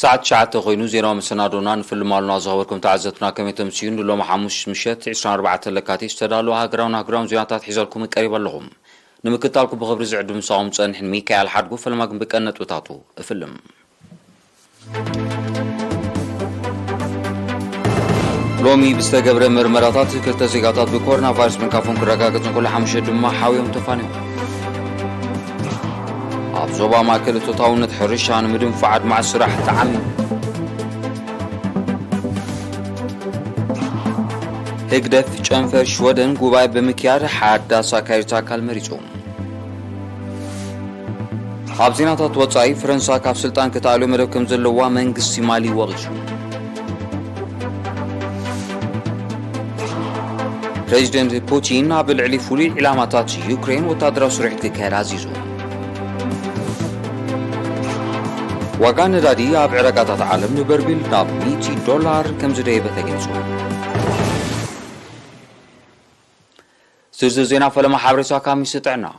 ساعة شعات غينو زينا مسنادونا نفيلم مالنا زغوركم تعزتنا كم تمسيون لو محموش مشت 24 لكاتي استدالو هاغراون زيناتات حيزالكم قريبا لهم نمكتالكم بخبر زعدو مساهم صنح ميكائيل حدقو فلماكم بكنت وتاتو فيلم لومي بستقبر مرمراتات كلتا زيغاتات بكورونا فيروس من كافون كراغاغتن كل حمشة دما حاويهم تفانيهم أبزوبا ما كل تطاونت حرشان مدن فعد مع السراح تعمي هكدف جنفر شودن قباي بمكيار حادا ساكايرتا كالمريزوم أبزيناتا توصاي فرنسا كاف سلطان كتالو مدبكم زلوا منقسي مالي وغيشو بريزيدنت بوتين نابل علي فولي علاماتات يوكرين وتادرا سرعة كيرازيزو وقان دادي اب عراقات العالم نبربيل ناب $100 كم زدي بتجنسو سرز زينا فلما حبرسا كامي ستعنا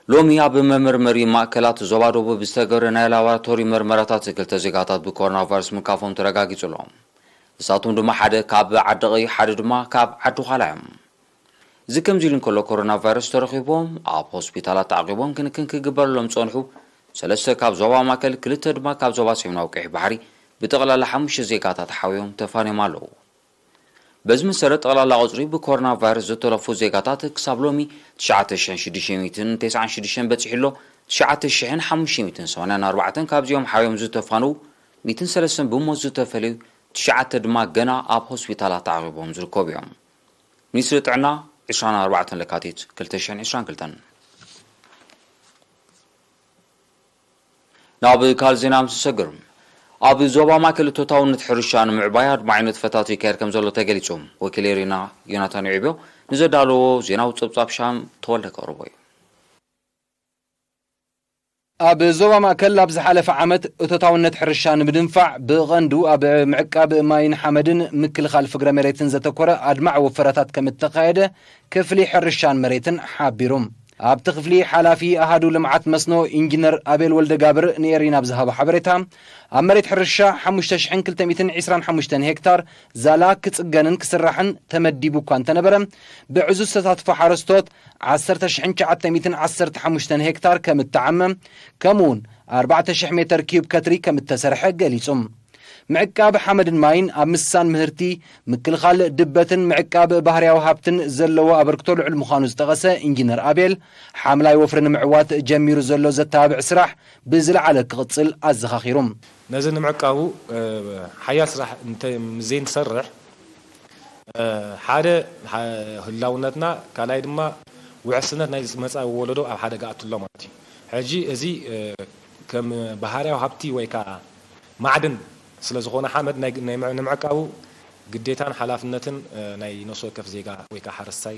لومي اب ممرمري ماكلات زوادو بستغرنا لابراتوري مرمراتات كلتا زيغاتات بكورونا فيروس مكافون ترغاغيصلهم ساتون دما حدا كاب عدقي حدا دما كاب عدو خلاهم زكم زيلن كله كورونا فيروس ترخيبهم اب هوسبيتالات تعقيبهم كن كغبر لهم صنحو سلسة كاب زوبا ماكل كلتا دما كاب زوبا سيمنا وقعي بحري بتغلال حمش زيكاتات حاويهم تفاني مالو بزمن سرت غلال عزري بكورونا فيروس زتلفو زيكاتات كسابلومي 9,699 بتحلو 9,584 كاب زيوم حاويهم زتفانو 203 بموز زتفليو 9 دما جنا اب هوسبيتالات تعقيبهم زركوبيهم منيسر طعنا 24 لكاتيت كلتشن 20 كلتن نابي كالزينام سسقرم أبي زوبا ما كل توتاون نتحرشان معبايات معينة فتاتي كير كم زلو تقليتهم وكليرينا يوناتان عيبيو نزدالو زيناو تصبصاب شام تولك أوروبي أبي زوبا ما كل لابز حالف عمت توتاون نتحرشان بدنفع بغندو أبي معقاب ماين حمدن مكل خالف قرى مريتن زتكورة أدمع وفراتات كم التقايدة كفلي حرشان مريتن حابيروم أب تخفلي حلافي أهادو لمعات مسنو إنجنر أبيل ولد جابر نيرينا بزهاب حبرتها أمريت حرشة حمشتشحن كل تميتن 25 هكتار زالا كتسجنن كسرحن تمدي بوكان تنبرم بعزوز ستات فحرستوت 10 هكتار كم التعمم كمون 14 متر كيوب كتري كم التسرح جليسهم معقاب حمد ماين أمسان مهرتي مكل خال دبتن معقاب بحريا وهابتن زلوا أبركتول علم خانوز تغسى إنجنر أبيل حاملاي وفرن معوات جميرو زلو زتابع سراح بزل على قصل الزخاخيرهم نزل معقابو حياة سراح انت زين تسرح حاده هلاونتنا كالاي دما وعسنت ناي مصا ولدو اب حاده قاتلو ماتي حجي ازي كم بحريا وهابتي ويكا معدن سلازخونا حمد نمعقابو قديتان حلافنتن ناي نصو كف زيغا ويكا حرساي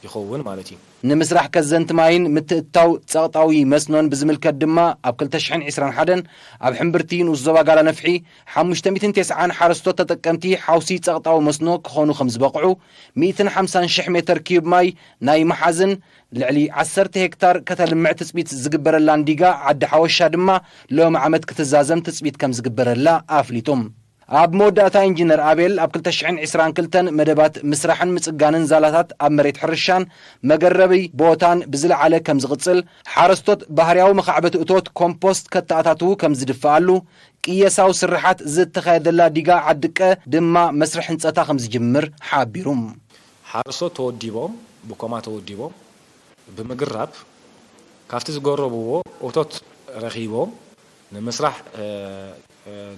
يخون مالتي نمسرح كزنت ماين متتاو تصاطاوي مسنون بزملكت دما اب 2021 اب حنبرتين وزبا قال نفحي 590 حرستو تتقمتي حوسي تصاطاو مسنو كخونو خمس بقعو 150 شح متر كيوب ماي ناي محازن لعلي 10 هكتار كتلمع تثبيت زغبرلا انديغا عد حوشا دما لوم عمد كتزازم تثبيت كم زغبرلا افليتم اب موداتا انجنر ابيل اب 2022 مدبات مسرحن مصغانن زالاتات اب مريت حرشان مغربي بوتان بزل على كم زغصل حارستوت بحرياو مخعبت اتوت كومبوست كتاتاتو كم زدفالو قيساو سرحات زتخايدلا ديغا عدقه دما مسرح هنصتا كم زجمر حابيروم حارستوت توديبوم بكوما توديبوم بمغراب كافت زغربو اوتوت رخيبوم نمسرح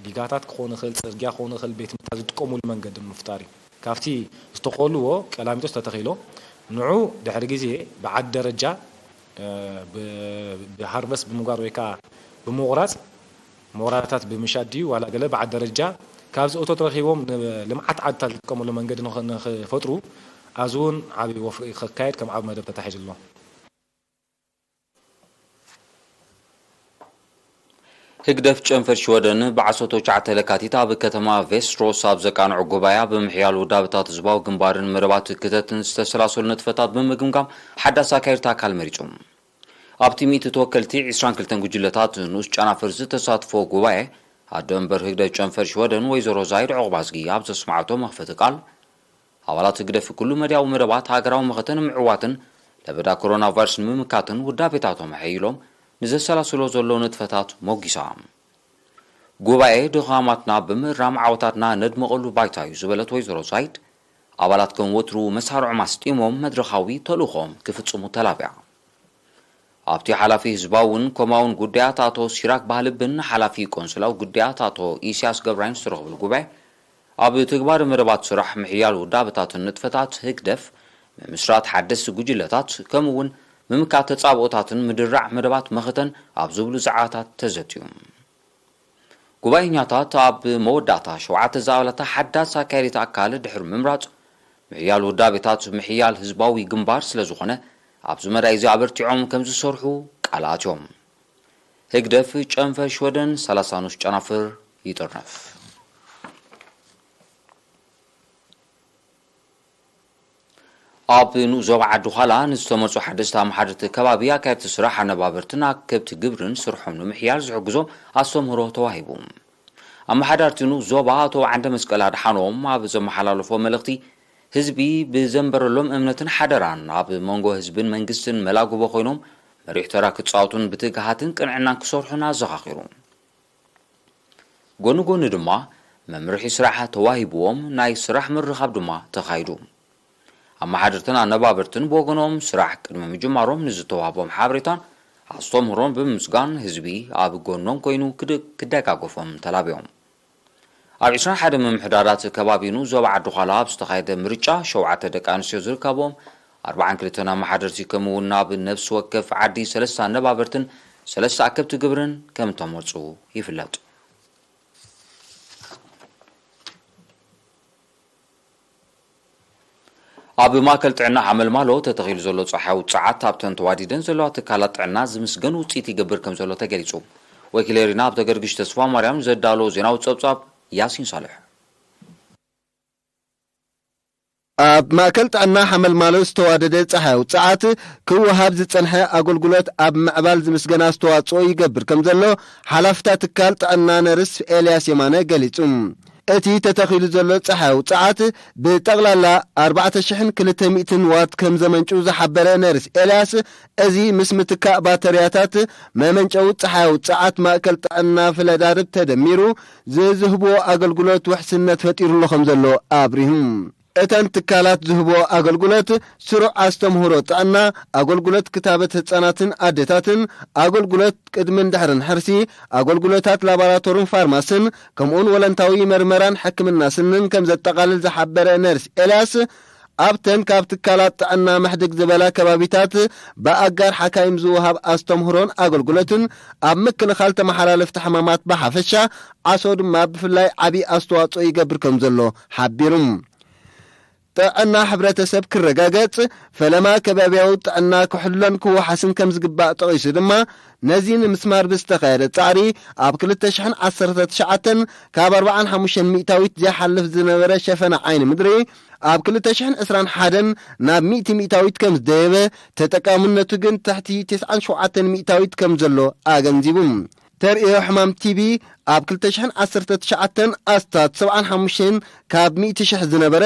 ديغاتات كون خل صرغيا كون خل بيت متاز تقوموا المنجد المفتاري كافتي استقولوا كلاميتوس تتخيلو نعو دحر غزي بعد درجه بحربس بمغار ويكا بمغرات مغراتات بمشادي ولا قال بعد درجه كابز اوتو ترخيبهم لمعت عاد تقوموا المنجد نفطروا ازون عبي وفري خكايد كم عب مدب تتحج الله هقدف جنفر شودن بعصوتو شعت لكاتيتا بكتما فيستروس سابزقان عقوبايا بمحيال ودابطات زباو جنبارن مربات كتتن استسلاسل نتفتات بمقمقام حدثا كايرتا كالمريجوم ابتيمي تتوكلتي 20 كلتن جلتات نوس جانا فرز تساتفو قوبايا ኣደንበር ህግደፍ ጨንፈር ሽወደን ወይዘሮ ዛይድ ዕቑባዝጊ ኣብ ዘስማዓቶ መኽፈቲ ቃል ኣባላት ህግደፍ ኩሉ መድያዊ መደባት ሃገራዊ መኸተን ምዕዋትን ለበዳ ኮሮና ቫይረስ ንምምካትን ውዳቤታቶም ሓይሎም ንዘሰላስሎ ዘሎ ንጥፈታት ሞጊሳ ጉባኤ ድኻማትና ብምእራም ዓወታትና ነድመቐሉ ባይታ እዩ ዝበለት ወይዘሮ ዛይድ ኣባላት ከም ወትሩ መሳርዑ ማስጢሞም መድረኻዊ ተልእኾም ክፍጽሙ ተላብያ ኣብቲ ሓላፊ ህዝባውን ኮማውን ጉዳያት አቶ ሲራክ ባህልብን ሓላፊ ቆንስላው ጉዳያት አቶ ኢሳያስ ገብራይን ዝረኸብሉ ጉባኤ ኣብ ትግባር መደባት ስራሕ ምሕያል ውዳበታትን ንጥፈታት ህግደፍ ምስራት ሓደስቲ ጉጅለታት ከምኡውን ምምካት ተጻብኦታትን ምድራዕ መደባት መኸተን ኣብ ዝብሉ ዛዓታት ተዘትዩ ጉባኤኛታት ኣብ መወዳእታ 7 ዛባላታ ሓዳስ ኣካይዳት ኣካል ድሕሪ ምምራጽ ምሕያል ውዳቤታት ምሕያል ህዝባዊ ግንባር ስለ ዝኾነ ኣብ ዝመዳይ እዚ ኣበርቲዖም ከም ዝሰርሑ ቃላትዮም ህግደፍ ጨንፈር ሽወደን 30 ጨናፍር ይጥርነፍ ኣብ ዞባ ዓዲ ኋላ ንዝተመርጹ ሓደስቲ ኣመሓደርቲ ከባቢ ኣካየድቲ ስራሕ ኣነባበርትን ኣከብቲ ግብርን ስርሖም ንምሕያል ዝሕግዞም ኣስተምህሮ ተዋሂቡ ኣመሓዳርቲ ዞባ ኣቶ ዓንደ መስቀል ኣድሓኖም ኣብ ዘመሓላለፎ መልእኽቲ ህዝቢ ብዘንበረሎም እምነትን ሓደራን ኣብ መንጎ ህዝብን መንግስትን መላግቦ ኮይኖም መሪሕ ተራ ክጻወቱን ብትግሃትን ቅንዕናን ክሰርሑን ኣዘኻኺሩ ጎኑ ጎኑ ድማ መምርሒ ስራሕ ተዋሂብዎም ናይ ስራሕ ምርኻብ ድማ ተኻይዱ ኣመሓደርትን ኣነባበርትን ብወገኖም ስራሕ ቅድሚ ምጅማሮም ንዝተዋህቦም ሓበሬታን ኣስተምህሮን ብምስጋን ህዝቢ ኣብ ጎኖም ኮይኑ ክደጋገፎም ተላብዮም ኣብ 21 ምምሕዳራት ከባቢኑ ዞባ ዓዲ ኋላ ኣብ ዝተኻየደ ምርጫ 7 ደቂ ኣንስትዮ ዝርከቦም 42 ኣመሓደርቲ ከምኡውን ኣብ ነፍሲ ወከፍ ዓዲ 3 ኣነባበርትን 3 ኣከብቲ ግብርን ከም ተመርጹ ይፍለጥ ኣብ ማእከል ጥዕና ሓመልማሎ ተተኺሉ ዘሎ ፀሓያዊ ፀዓት ኣብተን ተዋዲደን ዘለዋ ትካላት ጥዕና ዝምስገን ውፅኢት ይገብር ከም ዘሎ ተገሊጹ ወኪል ሪና ኣብ ተገርግሽ ተስፋ ማርያም ዘዳሎ ዜናዊ ጸብጻብ ያሲን ሳልሕ ኣብ ማእከል ጥዕና ሓመልማሎ ዝተዋደደ ፀሓያዊ ፀዓት ክወሃብ ዝጸንሐ ኣገልግሎት ኣብ ምዕባል ዝምስገን ኣስተዋጽኦ ይገብር ከም ዘሎ ሓላፍታ ትካል ጥዕና ነርስ ኤልያስ የማነ ገሊጹ እቲ ተተኺሉ ዘሎ ፀሓያዊ ፀዓት ብጠቕላላ 4200 ዋት ከም ዘመንጩ ዝሓበረ ነርስ ኤልያስ እዚ ምስ ምትካእ ባተርያታት መመንጨዊ ፀሓያዊ ፀዓት ማእከል ጥዕና ፍለዳርብ ተደሚሩ ዝህቦ ኣገልግሎት ውሕስነት ፈጢሩሎ ከም ዘሎ ኣብሪሁ እተን ትካላት ዝህቦ ኣገልግሎት ስሩዕ ኣስተምህሮ ጥዕና ኣገልግሎት ክታበት ህፃናትን ኣዴታትን ኣገልግሎት ቅድምን ድሕርን ሕርሲ ኣገልግሎታት ላቦራቶሪን ፋርማስን ከምኡን ወለንታዊ መርመራን ሕክምና ስንን ከም ዘጠቃልል ዝሓበረ ነርስ ኤልያስ ኣብተን ካብ ትካላት ጥዕና መሕደግ ዝበላ ከባቢታት ብኣጋር ሓካይም ዝውሃብ ኣስተምህሮን ኣገልግሎትን ኣብ ምክልኻል ተመሓላለፍቲ ሕማማት ብሓፈሻ ዓሶ ድማ ብፍላይ ዓብዪ ኣስተዋጽኦ ይገብር ከም ዘሎ ሓቢሩ ጥዕና ሕብረተሰብ ክረጋገጽ ፈለማ ከባቢያዊ ጥዕና ክሕሎን ክወሓስን ከም ዝግባእ ጠቒሱ ድማ ነዚ ንምስማር ብዝተኻየደ ጻዕሪ ኣብ 2019 ካብ 45 ሚእታዊት ዝሓልፍ ዝነበረ ሸፈነ ዓይኒ ምድሪ ኣብ 2021 ናብ 100 ሚእታዊት ከም ዝደየበ ተጠቃምነቱ ግን ትሕቲ 97 ሚእታዊት ከም ዘሎ ኣገንዚቡ ተርእዮ ሕማም ቲቢ ኣብ 2019 ኣስታት 75 ካብ 100,000 ዝነበረ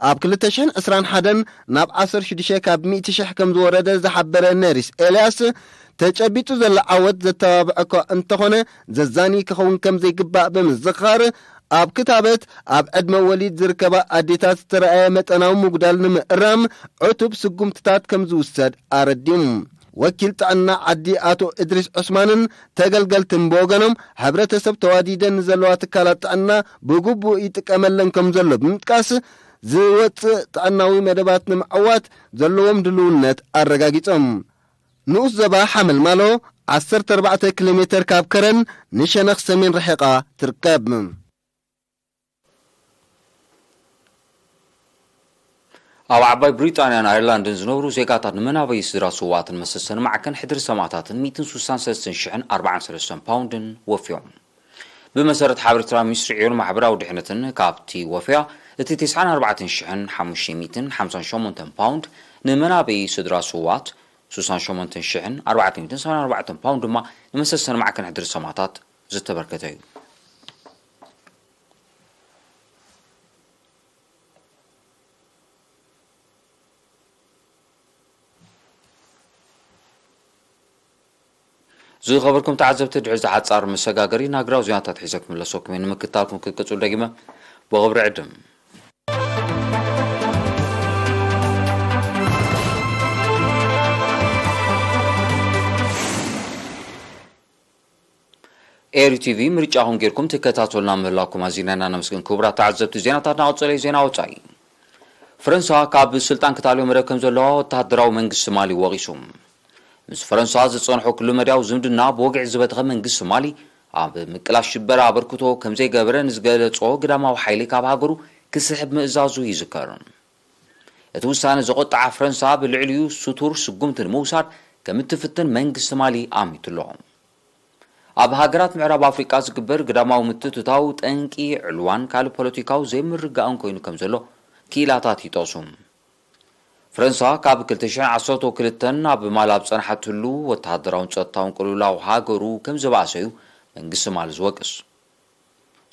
ኣብ 2021 ናብ 16 ካብ 100,000 ከም ዝወረደ ዝሓበረ ነሪስ ኤልያስ ተጨቢጡ ዘሎ ዓወት ዘተባብዐ እንተኾነ ዘዛኒ ክኸውን ከም ዘይግባእ ብምዝኻር ኣብ ክታበት ኣብ ዕድመ ወሊድ ዝርከባ ኣዴታት ዝተረኣየ መጠናዊ ምጉዳል ንምእራም ዕቱብ ስጉምትታት ከም ዝውሰድ ኣረዲሙ ወኪል ጥዕና ዓዲ ኣቶ እድሪስ ዑስማንን ተገልገልትን ብወገኖም ሕብረተሰብ ተዋዲደን ዘለዋ ትካላት ጥዕና ብግቡእ ይጥቀመለን ከም ዘሎ ብምጥቃስ ዝወፅእ ጥዕናዊ መደባት ንምዕዋት ዘለዎም ድልውነት ኣረጋጊጾም ንኡስ ዞባ ሓመልማሎ 14 ኪሎ ሜትር ካብ ከረን ንሸነኽ ሰሜን ርሒቓ ትርከብ ኣብ ዓባይ ብሪጣንያን ኣየርላንድን ዝነብሩ ዜጋታት ንመናበይ ስድራ ስዋዕትን መሰሰን ማዕከን ሕድሪ ሰማዕታትን 163,043 ፓውንድን ወፊዮም ብመሰረት ሓበሬታ ሚኒስትሪ ዕዮን ማሕበራዊ ድሕነትን ካብቲ ወፍያ እቲ 94,558 ፓውንድ ንመናበይ ስድራ ስዋዕት 68,484 ፓውንድ ድማ ንመሰሰን ማዕከን ሕድሪ ሰማዕታት ዝተበርከተ እዩ زي خبركم تعزبت دعز عصار مسغاغري ناغراو زيانات حيزكم لسوكم من مكتالكم كقصول دقيمه بغبر عدم ኤሪ ቲቪ ምርጫውን ጌርኩም ተከታተሉና መላኩም አዚናና ነመስገን ክብራ ተዓዘብቲ ዜናታትና ወጽለይ ዜና ወጻይ ፍራንሳ ካብ ስልጣን ክታልዮ መረከም ዘለዎ ወታደራዊ መንግስት ሶማሊ ወቂሱም ምስ ፍራንሳ ዝጸንሑ ኩሉ መዳው ዝምድና በወግዕ ዝበተኸ መንግስት ሶማሊ ኣብ ምቅላሽ ሽበራ አበርክቶ ከምዘይ ገበረን ዝገለጾ ግዳማዊ ሓይሊ ካብ ሃገሩ ክስሕብ ምእዛዙ ይዝከር እቲ ውሳነ ዘቆጣዓ ፍራንሳ ብልዕልዩ ሱቱር ስጉምትን ምውሳድ ከም እትፍትን መንግስት ሶማሊ ኣሚትሎ ኣብ ሃገራት ምዕራብ አፍሪካ ዝግበር ግዳማዊ ምትትታው ጠንቂ ዕልዋን ካል ፖለቲካው ዘይምርጋእን ኮይኑ ከም ዘሎ ኪላታት ይጠሱም ፍራንሳ ካብ 2012 ኣብ ማላብ ጸንሐትሉ ወታደራውን ጸጥታውን ቅልውላው ሃገሩ ከም ዘባሰዩ መንግስት ሶማሊ ዝወቅስ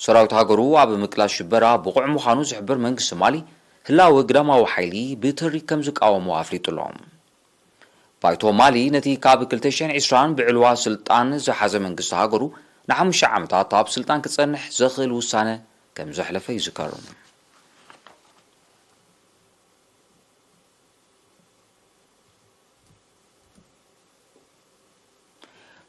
ሰራዊት ሃገሩ ኣብ ምቅላሽ ሽበራ ብቑዕ ምዃኑ ዝሕብር መንግስት ሶማሊ ህላዊ ግዳማዊ ሓይሊ ብትሪ ከም ዝቃወሙ ኣፍሊጡሎም ባይቶ ማሊ ነቲ ካብ 2020 ብዕልዋ ስልጣን ዝሓዘ መንግስት ሃገሩ ንሓሙሽተ ዓመታት ኣብ ስልጣን ክጸንሕ ዘኽእል ውሳነ ከም ዘሕለፈ ይዝከር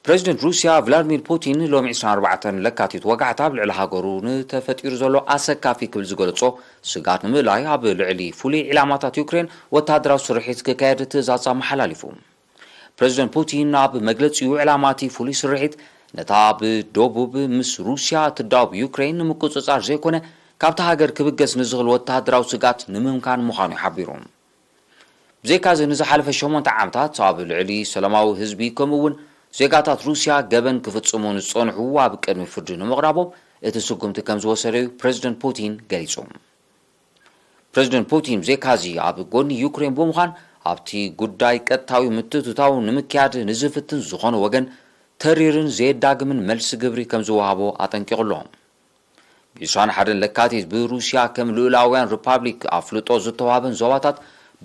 ፕሬዚደንት ሩሲያ ቭላድሚር ፑቲን ሎሚ 24 ለካቲት ወጋዕታ ኣብ ልዕሊ ሃገሩ ንተፈጢሩ ዘሎ ኣሰካፊ ክብል ዝገለጾ ስጋት ንምእላይ ኣብ ልዕሊ ፍሉይ ዕላማታት ዩክሬን ወታደራዊ ስርሒት ክካየድ ትእዛዝ ኣመሓላሊፉ ፕሬዚደንት ፑቲን ኣብ መግለጺኡ ዕላማቲ ፍሉይ ስርሒት ነታ ብደቡብ ምስ ሩሲያ ትዳብ ዩክሬን ንምቁጽጻር ዘይኮነ ካብቲ ሃገር ክብገስ ንዝኽእል ወታደራዊ ስጋት ንምምካን ምዃኑ ይሓቢሩ ብዘይካዚ ንዝሓለፈ 8 ዓመታት ኣብ ልዕሊ ሰላማዊ ህዝቢ ከምኡውን ዜጋታት ሩሲያ ገበን ክፍጽሙ ዝጸንሑ ኣብ ቅድሚ ፍርዲ ንምቕራቦም እቲ ስጉምቲ ከም ዝወሰደዩ ፕሬዚደንት ፑቲን ገሊጾም ፕሬዚደንት ፑቲን ብዘይካዚ ኣብ ጎኒ ዩክሬን ብምዃን ኣብቲ ጉዳይ ቀጥታዊ ምትትታው ንምክያድ ንዝፍትን ዝኾነ ወገን ተሪርን ዘየዳግምን መልሲ ግብሪ ከም ዝወሃቦ ኣጠንቂቑሎም ብ21 ለካቲት ብሩሲያ ከም ልኡላውያን ሪፓብሊክ ኣፍልጦ ዝተዋሃበን ዞባታት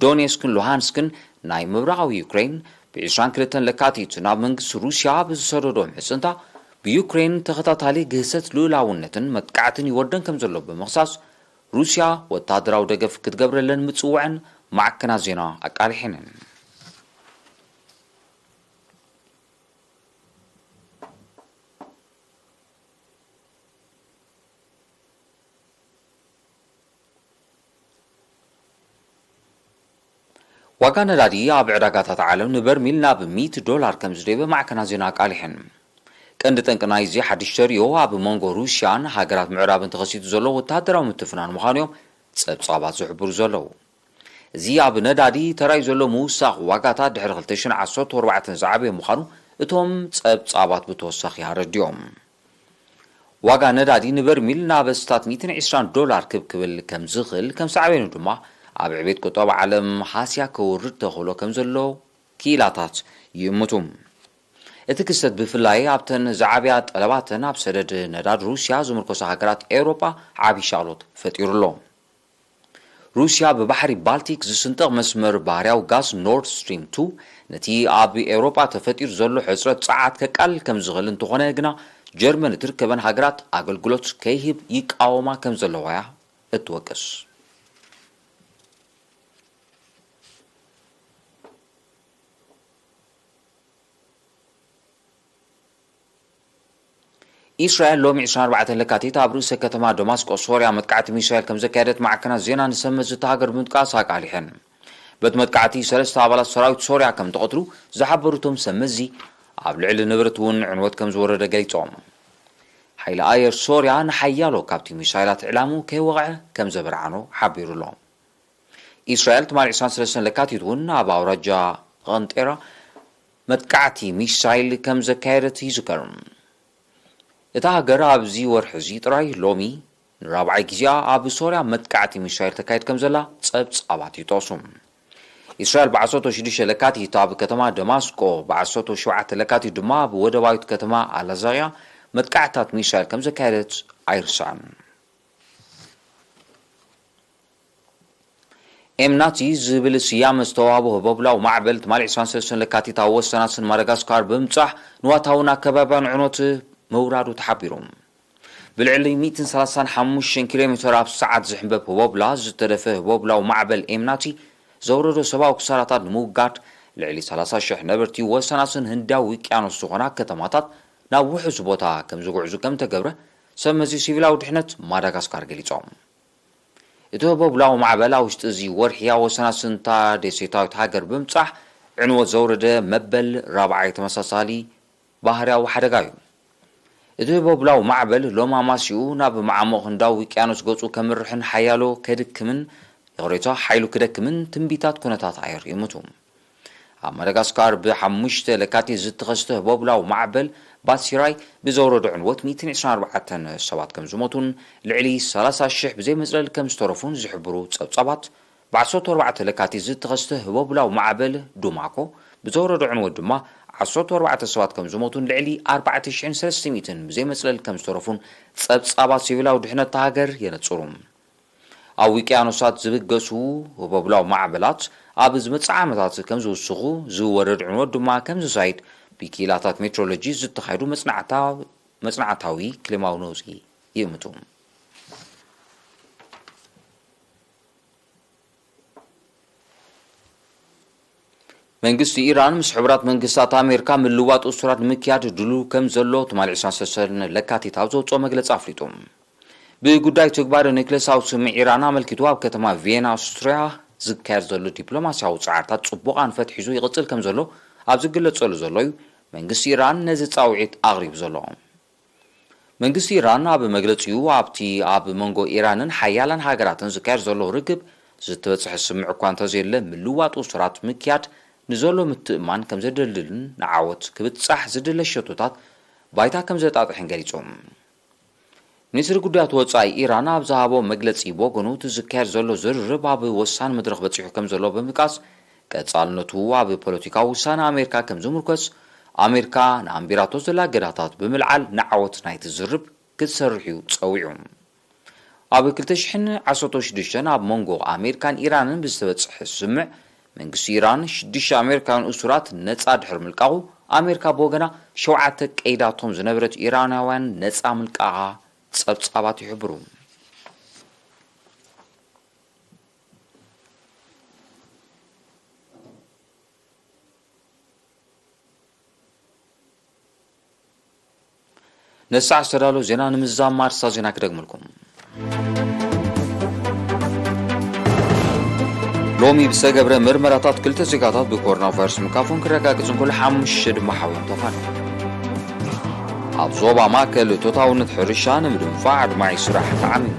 ዶኔስክን ሉሃንስክን ናይ ምብራቃዊ ዩክሬን ብ22 ለካቲት ናብ መንግስቲ ሩሲያ ብዝሰደዶ ምሕጽንታ ብዩክሬን ተኸታታሊ ግህሰት ልኡላውነትን መጥቃዕትን ይወርደን ከም ዘሎ ብምኽሳስ ሩሲያ ወታደራዊ ደገፍ ክትገብረለን ምጽውዕን معكنا زينا أقالحين وكان نادي ኣብ ዕዳጋታት ዓለም ንበርሚል ናብ $100 ከም ዝደበ ማዕከና ዜና ኣቃሊሕን ቀንዲ ጠንቅናይ እዚ ሓድሽ ተሪዮ ኣብ መንጎ ሩስያን ሃገራት ምዕራብን ተኸሲቱ ዘሎ ወታደራዊ ምትፍናን ምዃኖም ጸብጻባት ዝሕብሩ ዘለዉ እዚ ኣብ ነዳዲ ተራይ ዘሎ ምውሳኽ ዋጋታት ድሕሪ 2014 ዝዓበየ ምዃኑ እቶም ጸብጻባት ብተወሳኺ ያረድዮም ዋጋ ነዳዲ ንበርሚል ናብ ስታት $120 ክብል ከም ዝኽእል ከም ሳዕቤኑ ድማ ኣብ ዕቤት ቁጠባ ዓለም ሓስያ ክውርድ ተኽእሎ ከም ዘሎ ኪላታት ይእምቱ እቲ ክስተት ብፍላይ ኣብተን ዝዓብያ ጠለባተን ኣብ ሰደድ ነዳዲ ሩስያ ዝምርኮሳ ሃገራት ኤውሮጳ ዓብዪ ሻቕሎት ፈጢሩሎ ሩስያ በባሕሪ ባልቲክ ዝስንጥቕ መስመር ባህርያዊ ጋዝ ኖርድ ስትሪም 2 ነቲ ኣብ ኤውሮጳ ተፈጢሩ ዘሎ ሕጽረት ጸዓት ከቃል ከም ዝኽእል እንተኾነ ግና ጀርመን እትርከበን ሃገራት ኣገልግሎት ከይህብ ይቃወማ ከም ዘለዋ እትወቅስ إسرائيل لوم 24 لكاتيت أبرز كتما دمشق سوريا متقعت ميسائيل كم زكادت معكنا زينا نسمى زتهاجر منتقاس عليهن بد متقعتي سلسة عبالات سراوت سوريا كم تقطرو زحبرتهم سمزي عبل على نبرتون عنوات كم زور رجاليتهم حيل آير سوريا نحيالو كابتي ميسائيلات إعلامو كي وقع كم زبرعنو حبيرو لهم إسرائيل تمار إسان سلسة لكاتيتون أبا ورجا غنطيرا متقعتي ميسائيل كم زكادت يذكرن እታ ሃገር ኣብዚ ወርሒ ጥራይ ሎሚ ንራብዓይ ግዜ ኣብ ሶርያ መጥቃዕቲ ሚሳኤል ተካይድ ከም ዘላ ጸብጻባት ይጠቕሱ እስራኤል ብ16 ለካቲት ኣብ ከተማ ደማስቆ ብ17 ለካቲት ድማ ብወደባዊት ከተማ አላዛያ መጥቃዕታት ሚሳኤል ከም ዘካየደት ኣይርሳዕን ኤምናቲ ዝብል ስያመ ዝተዋህቦ ህቦብላዊ ማዕበል ትማል 23 ለካቲት ኣብ ወሰናስን ማደጋስካር ብምብፃሕ ንዋታውን ኣከባቢያን ዕኖት መውራዱ ተሓቢሩ ብልዕሊ 135 ኪሎ ሜትር ኣብ ሰዓት ዝሕንበብ ህቦብላ ዝተደፈ ህቦብላዊ ማዕበል ኤምናቲ ዘውረዶ ሰብኣዊ ክሳራታት ንምውጋድ ልዕሊ 30,000 ነበርቲ ወሰናስን ህንዳዊ ውቅያኖስ ዝኾና ከተማታት ናብ ውሑስ ቦታ ከም ዝጉዕዙ ከም ተገብረ ሰብ መዚ ሲቪላዊ ድሕነት ማዳጋስካር ገሊፆም እቲ ህቦብላዊ ማዕበል ኣብ ውሽጢ እዚ ወርሒ ወሰናስንታ ደሴታዊት ሃገር ብምብፃሕ ዕንወት ዘውረደ መበል 4 ተመሳሳሊ ባህርያዊ ሓደጋ እዩ እቲ ህቦብላዊ ማዕበል ሎማ ማሲኡ ናብ ማዕሞቕ ህንዳዊ ውቅያኖስ ገፁ ከምርሕን ሓያሎ ከድክምን የቕሬቶ ሓይሉ ክደክምን ትንቢታት ኩነታት ኣየር ይምቱ ኣብ ማዳጋስካር ብ5 ለካቲት ዝተኸስተ ህቦብላዊ ማዕበል ባትሲራይ ብዘውረዶ ዕንወት 124 ሰባት ከም ዝሞቱን ልዕሊ 30,000 ብዘይ መፅለሊ ከም ዝተረፉን ዝሕብሩ ፀብፃባት ብ14 ለካቲት ዝተኸስተ ህቦብላዊ ማዕበል ዱማኮ ብዘውረዶ ዕንወት ድማ 14 ሰባት ከም ዝሞቱን ልዕሊ 4,300 ብዘይ መፅለሊ ከም ዝተረፉን ፀብፃባት ሲቪላዊ ድሕነት ሃገር የነፅሩ ኣብ ውቅያኖሳት ዝብገሱ ህቦብላዊ ማዕበላት ኣብ ዝመፅእ ዓመታት ከም ዝውስኹ ዝወረድ ዕንወት ድማ ከም ዝሳይድ ብኪላታት ሜትሮሎጂ ዝተኻይዱ መጽናዕታዊ ክሊማዊ ነውፂ ይእምቱ መንግስቲ ኢራን ምስ ሕብራት መንግስታት ኣሜሪካ ምልዋጥ እሱራት ንምክያድ ድሉ ከም ዘሎ ትማል 23 ለካቲት ኣብ ዘውፅኦ መግለፂ ኣፍሊጡ ብጉዳይ ተግባር ኒክለሳዊ ስምዒ ኢራን ኣመልኪቱ ኣብ ከተማ ቪየና ኣውስትሪያ ዝካየድ ዘሎ ዲፕሎማስያዊ ጻዕርታት ጽቡቓን ፈትሒዙ ይቕፅል ከም ዘሎ ኣብ ዝግለጸሉ ዘሎ እዩ መንግስቲ ኢራን ነዚ ጻውዒት ኣቕሪቡ ዘሎ መንግስቲ ኢራን ኣብ መግለፂኡ ኣብቲ ኣብ መንጎ ኢራንን ሓያላን ሃገራትን ዝካየድ ዘሎ ርክብ ዝተበፅሐ ስምዒ እኳ እንተዘየለ ምልዋጥ እሱራት ምክያድ ንዘሎ ምትእማን ከም ዘደልልን ንዓወት ክብፃሕ ዝድለ ሸቶታት ባይታ ከም ዘጣጥሕን ገሊፆም ሚኒስትሪ ጉዳያት ወፃኢ ኢራን ኣብ ዝሃቦ መግለፂ በጎኑ ዝካየድ ዘሎ ዝርርብ ኣብ ወሳኒ መድረኽ በፂሑ ከም ዘሎ ብምቃስ ቀጻልነቱ ኣብ ፖለቲካዊ ውሳነ ኣሜሪካ ከም ዝምርኮስ ኣሜሪካ ንኣምቢራቶ ዘላገዳታት ብምልዓል ንዓወት ናይቲ ዝርብ ክትሰርሕ እዩ ፀዊዑ ኣብ 2016 ኣብ መንጎ ኣሜሪካን ኢራንን ብዝተበፅሐ ስምዕ መንግስቲ ኢራን 6 ኣሜሪካውያን እሱራት ነፃ ድሕሪ ምልቃቑ ኣሜሪካ ብወገና 7 ቀይዳቶም ዝነበረት ኢራናውያን ነፃ ምልቃቓ ፀብፃባት ይሕብሩ ነሳዕ ዝተዳሎ ዜና ንምዛም ማርሳ ዜና ክደግመልኩም ሎሚ ብዝተገብረ ምርመራታት ክልተ ዜጋታት ብኮሮና ቫይረስ ምካፎም ክረጋገፅን ኩሉ 5 ድማ ሓዊኦም ተፋልዮም ኣብ ዞባ ማእከል ቶታውነት ሕርሻ ንምድንፋዕ ኣድማዒ ስራሕ ተዓሚሙ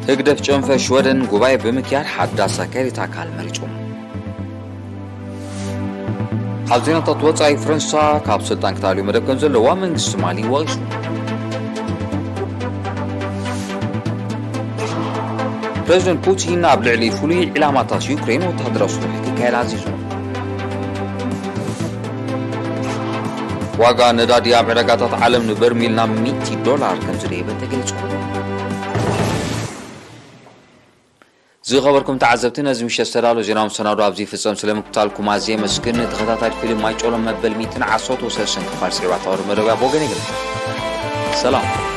ህግደፍ ጨንፈሽ ወደን ጉባኤ ብምክያድ ሓዳስ ኣካይዳት ኣካል መሪፁ ኣብ ዜናታት ወፃኢ ፈረንሳ ካብ ስልጣን ክተልዩ መደብ ከም ዘለዋ መንግስቲ ማሊ ወቂሱ ፕሬዚደንት ፑቲን ኣብ ልዕሊ ፍሉይ ዕላማታት ዩክሬን ወታደራዊ ስራሕ ክካየድ ኣዚዙ ዋጋ ነዳዲ ኣብ ዕዳጋታት ዓለም ንበርሚል ናብ $100 ከም ዝደየበ ተገሊጹ ዝኸበርኩም ተዓዘብቲ ነዚ ምሽት ዝተዳሎ ዜናዊ ሰናዱ ኣብዚ ፍጸም ስለምክታልኩም ኣዝየ መስግን ተኸታታሊ ፊልም ማይ ጮሎም መበል 113 ክፋል 7 መደብ ቦገን ይግለጽ ሰላም